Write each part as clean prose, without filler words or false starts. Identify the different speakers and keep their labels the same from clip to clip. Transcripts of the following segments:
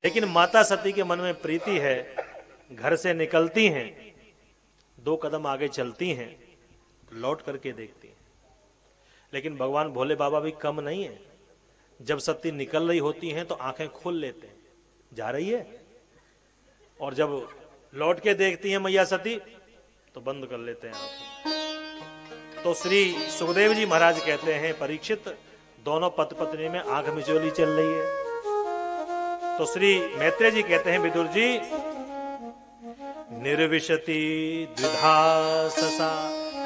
Speaker 1: लेकिन माता सती के मन में प्रीति है, घर से निकलती हैं, 2 कदम आगे चलती हैं, लौट करके देखती हैं। लेकिन भगवान भोले बाबा भी कम नहीं है, जब सती निकल रही होती हैं तो आंखें खोल लेते हैं, जा रही है, और जब लौट के देखती हैं मैया सती तो बंद कर लेते हैं आंखें। तो श्री सुखदेव जी महाराज कहते हैं, परीक्षित दोनों पति पत्नी में आंख मिचोली चल रही है। तो श्री मैत्रेय जी कहते हैं, विदुर जी, निर्विशति द्विधा ससा,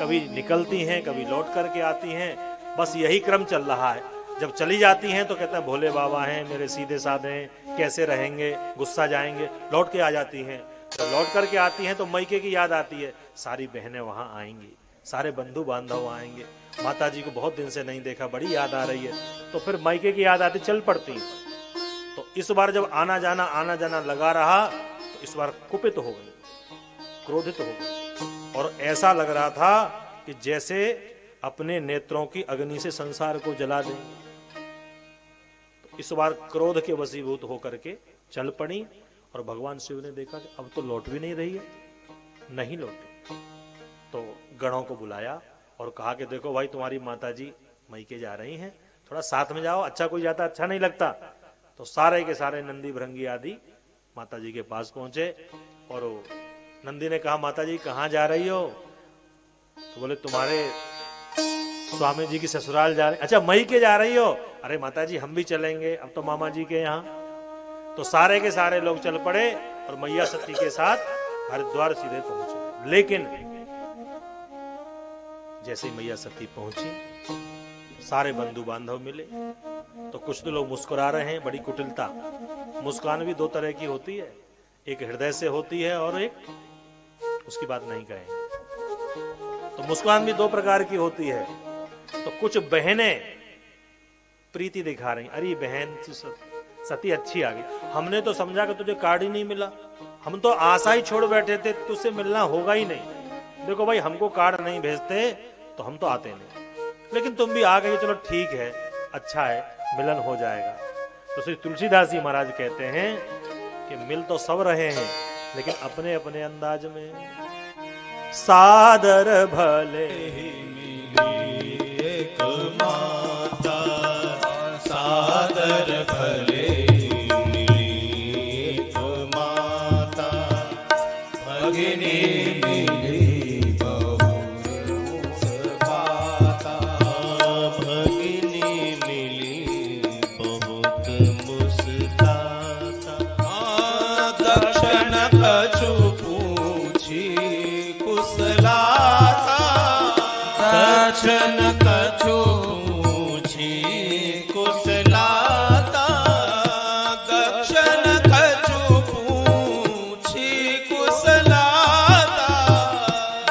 Speaker 1: कभी निकलती हैं कभी लौट करके आती हैं, बस यही क्रम चल रहा है। जब चली जाती हैं तो कहते हैं भोले बाबा हैं, मेरे सीधे साधे हैं, कैसे रहेंगे, गुस्सा जाएंगे, लौट के आ जाती हैं। तो लौट करके आती हैं तो मैके की याद आती है, सारी बहनें वहां आएंगी, सारे बंधु बांधव आएंगे, माता जी को बहुत दिन से नहीं देखा, बड़ी याद आ रही है, तो फिर मैके की याद आती, चल पड़ती है। तो इस बार जब आना जाना लगा रहा तो इस बार कुपित हो गई, क्रोधित हो गई, और ऐसा लग रहा था कि जैसे अपने नेत्रों की अग्नि से संसार को जला देंगे। तो इस बार क्रोध के वशीभूत होकर के चल पड़ी, और भगवान शिव ने देखा कि अब तो लौट भी नहीं रही है, नहीं लौटी। तो गणों को बुलाया और कहा कि देखो भाई, तुम्हारी माता जी मैके जा रही हैं, थोड़ा साथ में जाओ, अच्छा कोई जाता अच्छा नहीं लगता। तो सारे के सारे नंदी भृंगी आदि माता जी के पास पहुंचे, और नंदी ने कहा, माता जी कहाँ जा रही हो? तो बोले, तुम्हारे स्वामी जी की ससुराल जा रही। अच्छा, मैके जा रही हो? अरे माता जी हम भी चलेंगे, अब तो मामा जी के यहाँ। तो सारे के सारे लोग चल पड़े और मैया सती के साथ हरिद्वार सीधे पहुंचे। लेकिन जैसे ही मैया सती पहुंची, सारे बंधु बांधव मिले, तो कुछ तो लोग मुस्कुरा रहे हैं, बड़ी कुटिलता। मुस्कान भी 2 तरह की होती है, एक हृदय से होती है और एक, उसकी बात नहीं कहेंगे। तो मुस्कान भी 2 प्रकार की होती है। तो कुछ बहनें प्रीति दिखा रही, अरे बहन सती अच्छी आ गई, हमने तो समझा कि तुझे कार्ड ही नहीं मिला, हम तो आशा ही छोड़ बैठे थे, तुझसे मिलना होगा ही नहीं। देखो भाई, हमको कार्ड नहीं भेजते तो हम तो आते नहीं, लेकिन तुम भी आ गए, चलो ठीक है, अच्छा है, मिलन हो जाएगा। तो श्री तुलसीदास जी महाराज कहते हैं कि मिल तो सब रहे हैं, लेकिन अपने अपने अंदाज में। सादर भले ही मिली एक माता, सादर भले ही मिली एक माता, भगिनी मिली बहुत मुस्काता, भगिनी मिली बहुत मुस्काता। दक्षिण कछु पूछी कुशलाता, दक्षिण कछु पूछी कुशलाता, दक्षिण कछु पूछी कुशलाता,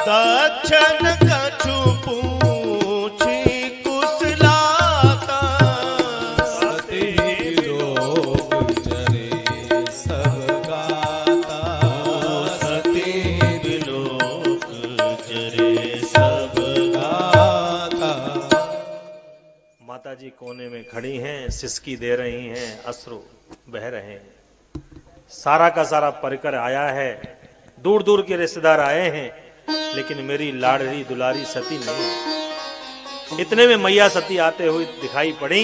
Speaker 1: दक्षिण कछु पूछी कुशलाता। सती वियोग जरे सब गाता, सती वियोग जरे सब गाता। माता जी कोने में खड़ी हैं, सिसकी दे रही हैं, अश्रु बह रहे हैं, सारा का सारा परिकर आया है, दूर दूर के रिश्तेदार आए हैं, लेकिन मेरी लाडली दुलारी सती नहीं। इतने में मैया सती आते हुए दिखाई पड़ी,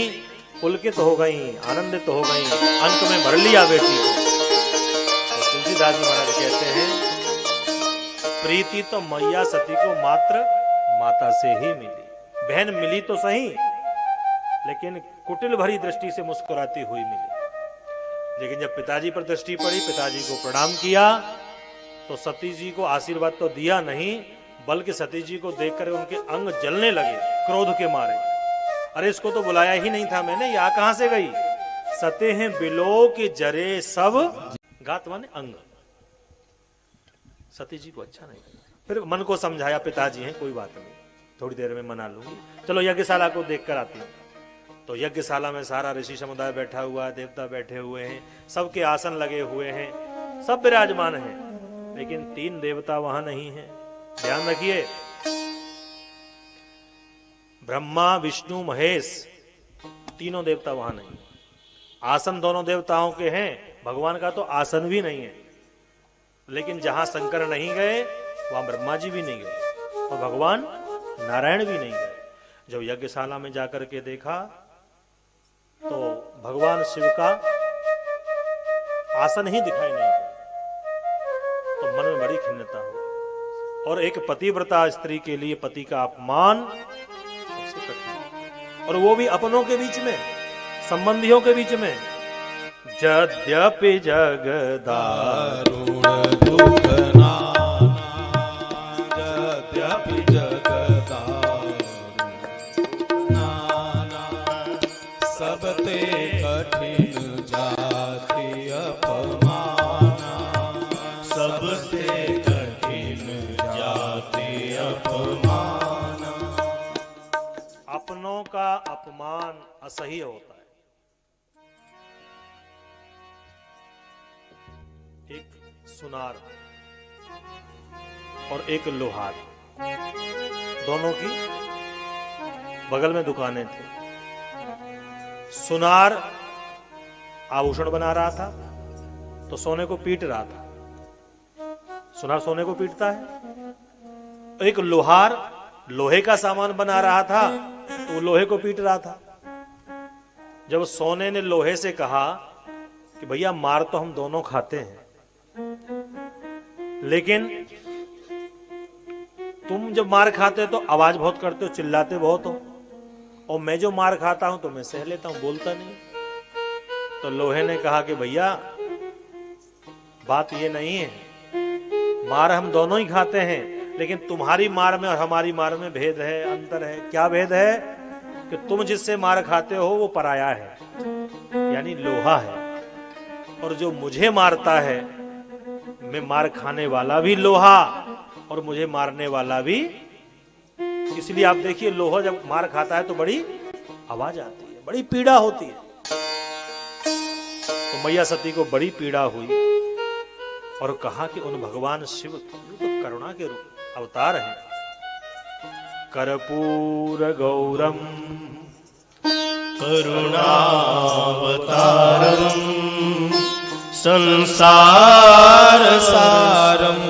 Speaker 1: पुलकित हो गई, आनंदित हो गई, अंक में भर लिया बेटी को। तो तुलसीदास जी महाराज कहते हैं, प्रीति तो मैया सती को मात्र माता से ही मिली। बहन मिली तो सही, लेकिन कुटिल भरी दृष्टि से मुस्कुराती हुई मिली। लेकिन जब पिताजी पर दृष्टि पड़ी, पिताजी को प्रणाम किया, तो सती जी को आशीर्वाद तो दिया नहीं, बल्कि सती जी को देखकर उनके अंग जलने लगे क्रोध के मारे। अरे इसको तो बुलाया ही नहीं था मैंने, या कहां से गई? सते हैं बिलो के जरे सब गात, माने अंग। सती जी को अच्छा नहीं। फिर मन को समझाया, पिताजी हैं, कोई बात नहीं, थोड़ी देर में मना लूंगी, चलो यज्ञशाला को देख कर आती हूँ। तो यज्ञशाला में सारा ऋषि समुदाय बैठा हुआ है, देवता बैठे हुए हैं, सबके आसन लगे हुए हैं, सब विराजमान हैं, लेकिन 3 देवता वहां नहीं हैं। ध्यान रखिए, ब्रह्मा विष्णु महेश, तीनों देवता वहां नहीं। आसन दोनों देवताओं के हैं, भगवान का तो आसन भी नहीं है। लेकिन जहां शंकर नहीं गए वहां ब्रह्मा जी भी नहीं गए और भगवान नारायण भी नहीं गए। जब यज्ञशाला में जाकर के देखा तो भगवान शिव का आसन ही दिखाई नहीं दिया, तो मन में बड़ी खिन्नता हुई। और एक पतिव्रता स्त्री के लिए पति का अपमान सबसे कठिन, और वो भी अपनों के बीच में, संबंधियों के बीच में। यद्यपि जगदारुण दुख नाना, यद्यपि जगदारुण नाना, सबते कठिन जाति अपमाना, सबसे कठिन जाति अपमाना। अपनों का अपमान असह्य होता है। एक सुनार और एक लोहार, दोनों की बगल में दुकानें थी। सुनार आभूषण बना रहा था तो सोने को पीट रहा था। सुनार सोने को पीटता है। एक लोहार लोहे का सामान बना रहा था तो वो लोहे को पीट रहा था। जब सोने ने लोहे से कहा कि भैया मार तो हम दोनों खाते हैं, लेकिन तुम जब मार खाते हो तो आवाज बहुत करते हो, चिल्लाते बहुत हो, और मैं जो मार खाता हूं तो मैं सह लेता हूं, बोलता नहीं। तो लोहे ने कहा कि भैया बात ये नहीं है, मार हम दोनों ही खाते हैं, लेकिन तुम्हारी मार में और हमारी मार में भेद है, अंतर है। क्या भेद है? कि तुम जिससे मार खाते हो वो पराया है, यानी लोहा है, और जो मुझे मारता है, मैं मार खाने वाला भी लोहा और मुझे मारने वाला भी। इसलिए आप देखिए लोहा जब मार खाता है तो बड़ी आवाज आती है, बड़ी पीड़ा होती है। तो मैया सती को बड़ी पीड़ा हुई और कहा कि उन भगवान शिव तो करुणा के रूप अवतार हैं। कर्पूर गौरम
Speaker 2: करुणावतारम संसार सारम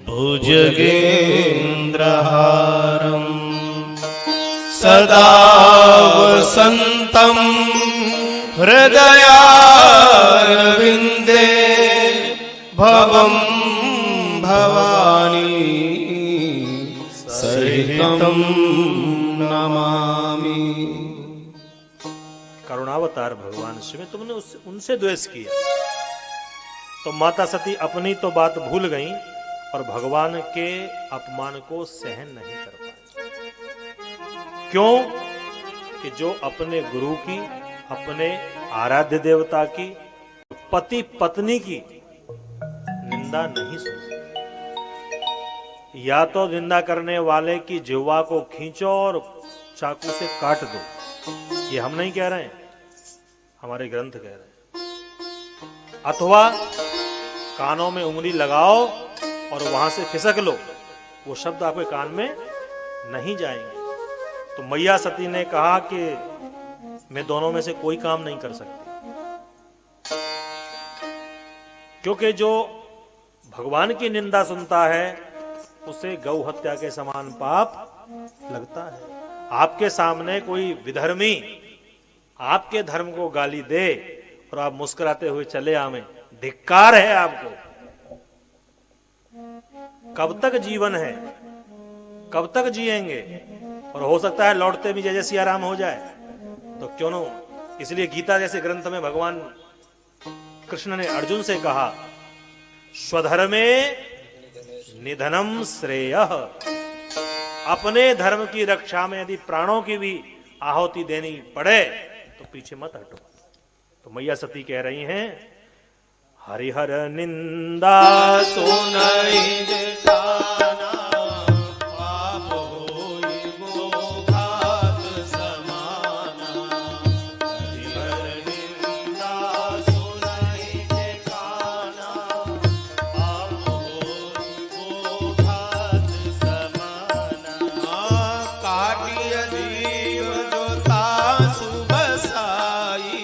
Speaker 2: भुजगेन्द्रहारम सदा वसन्तं हृदयारविन्दे भवं भवानी सहितं नमामि।
Speaker 1: करुणावतार भगवान शिव, तुमने उनसे द्वेष किया तो माता सती अपनी तो बात भूल गई और भगवान के अपमान को सहन नहीं कर पाई। क्यों? कि जो अपने गुरु की, अपने आराध्य देवता की, पति पत्नी की निंदा नहीं सुन सकते। या तो निंदा करने वाले की जिह्वा को खींचो और चाकू से काट दो। ये हम नहीं कह रहे हैं, हमारे ग्रंथ कह रहे हैं। अथवा कानों में उंगली लगाओ और वहां से खिसक लो, वो शब्द आपके कान में नहीं जाएंगे। तो मैया सती ने कहा कि मैं दोनों में से कोई काम नहीं कर सकती, क्योंकि जो भगवान की निंदा सुनता है उसे गौ हत्या के समान पाप लगता है। आपके सामने कोई विधर्मी आपके धर्म को गाली दे और आप मुस्कुराते हुए चले आवे, धिक्कार है आपको। कब तक जीवन है, कब तक जिएंगे? और हो सकता है लौटते भी जय सिया राम हो जाए, तो क्यों न। इसलिए गीता जैसे ग्रंथ में भगवान कृष्ण ने अर्जुन से कहा, स्वधर्मे निधनम श्रेयः। अपने धर्म की रक्षा में यदि प्राणों की भी आहुति देनी पड़े तो पीछे मत हटो। तो मैया सती कह रही हैं, हरिहर निंदा
Speaker 2: सुनाई देताना पाप होई वो घात समाना। हरिहर निंदा सुनाई देताना पाप होई वो घात समाना। काटिय जीव जो तासु बसाई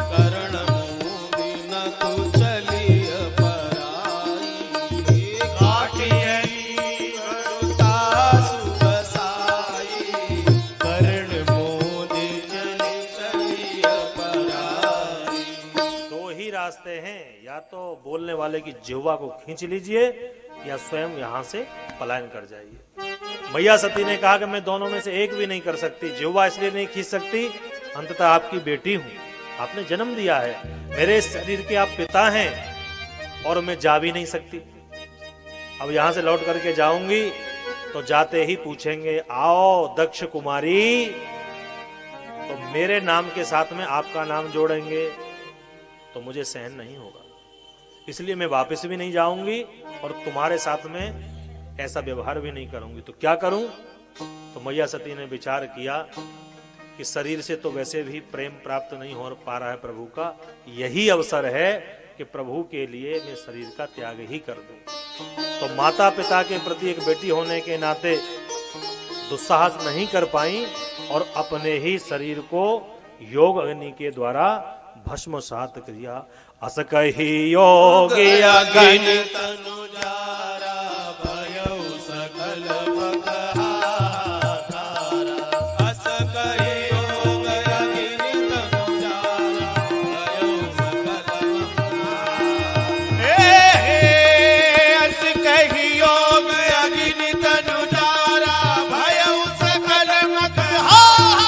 Speaker 2: करण मूंदी न चलिय पराई काटियनी वरुता सुख साई कर्ण मोद चली चलिय पराई।
Speaker 1: दो ही रास्ते हैं, या तो बोलने वाले की जिह्वा को खींच लीजिए या स्वयं यहां से पलायन कर जाइए। मैया सती ने कहा कि मैं दोनों में से एक भी नहीं कर सकती। जिह्वा इसलिए नहीं खींच सकती, अंततः आपकी बेटी हूं, आपने जन्म दिया है, मेरे शरीर के आप पिता हैं और मैं जा भी नहीं सकती। अब यहां से लौट करके जाऊंगी तो जाते ही पूछेंगे आओ दक्ष कुमारी, तो मेरे नाम के साथ में आपका नाम जोड़ेंगे तो मुझे सहन नहीं होगा, इसलिए मैं वापस भी नहीं जाऊंगी और तुम्हारे साथ में ऐसा व्यवहार भी नहीं करूंगी। तो क्या करूं? तो मैया सती ने विचार किया कि शरीर से तो वैसे भी प्रेम प्राप्त नहीं हो पा रहा है प्रभु का, यही अवसर है कि प्रभु के लिए मैं शरीर का त्याग ही कर दूं। तो माता पिता के प्रति एक बेटी होने के नाते दुस्साहस नहीं कर पाई और अपने ही शरीर को योग अग्नि के द्वारा भस्मसात किया। अस कही योग अग्नि
Speaker 2: तनु जारा भयउ सकल मकहाकारा। अस कहि योग अग्नि तनु जारा भयउ सकल मकहाकारा। अस कहि योग अग्नि तनु जारा भयउ सकल मकहाकारा।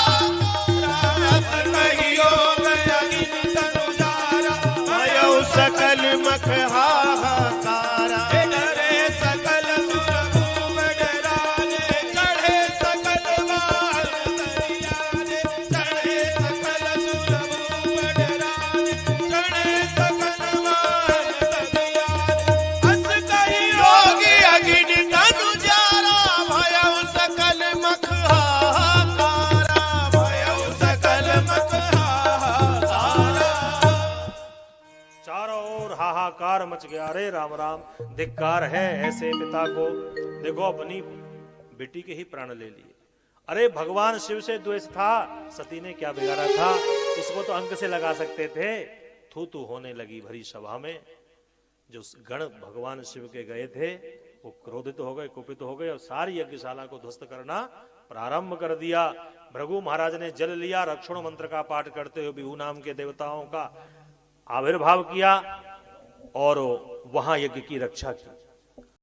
Speaker 2: अस कहि योग अग्नि तनु जारा भयउ सकल मकहाकारा। डरे सकल सुर भूप डराने चढ़े सकल वाहन दरियाने। चढ़े सकल सुर भूप डराने चढ़े सकल वाहन दरियाने। अस कहि योगी अग्नि तनु जारा भयउ सकल मकहाकारा। भयउ सकल मकहाकारा।
Speaker 1: चारों ओर हाहाकार मच गया। अरे राम राम, धिक्कार है ऐसे पिता को। देखो अपनी बेटी के ही प्राण ले लिए। अरे भगवान शिव से द्वेष था, सती ने क्या बिगाड़ा था, उसको तो अंक से लगा सकते थे। थू थू होने लगी भरी सभा में। जो गण भगवान शिव के गए थे वो क्रोधित हो गए, कुपित हो गए और सारी यज्ञशाला को ध्वस्त करना प्रारंभ कर दिया। भृगु महाराज ने जल लिया, रक्षण मंत्र का पाठ करते हुए विभु नाम के देवताओं का आविर्भाव किया और वहां यज्ञ की रक्षा की।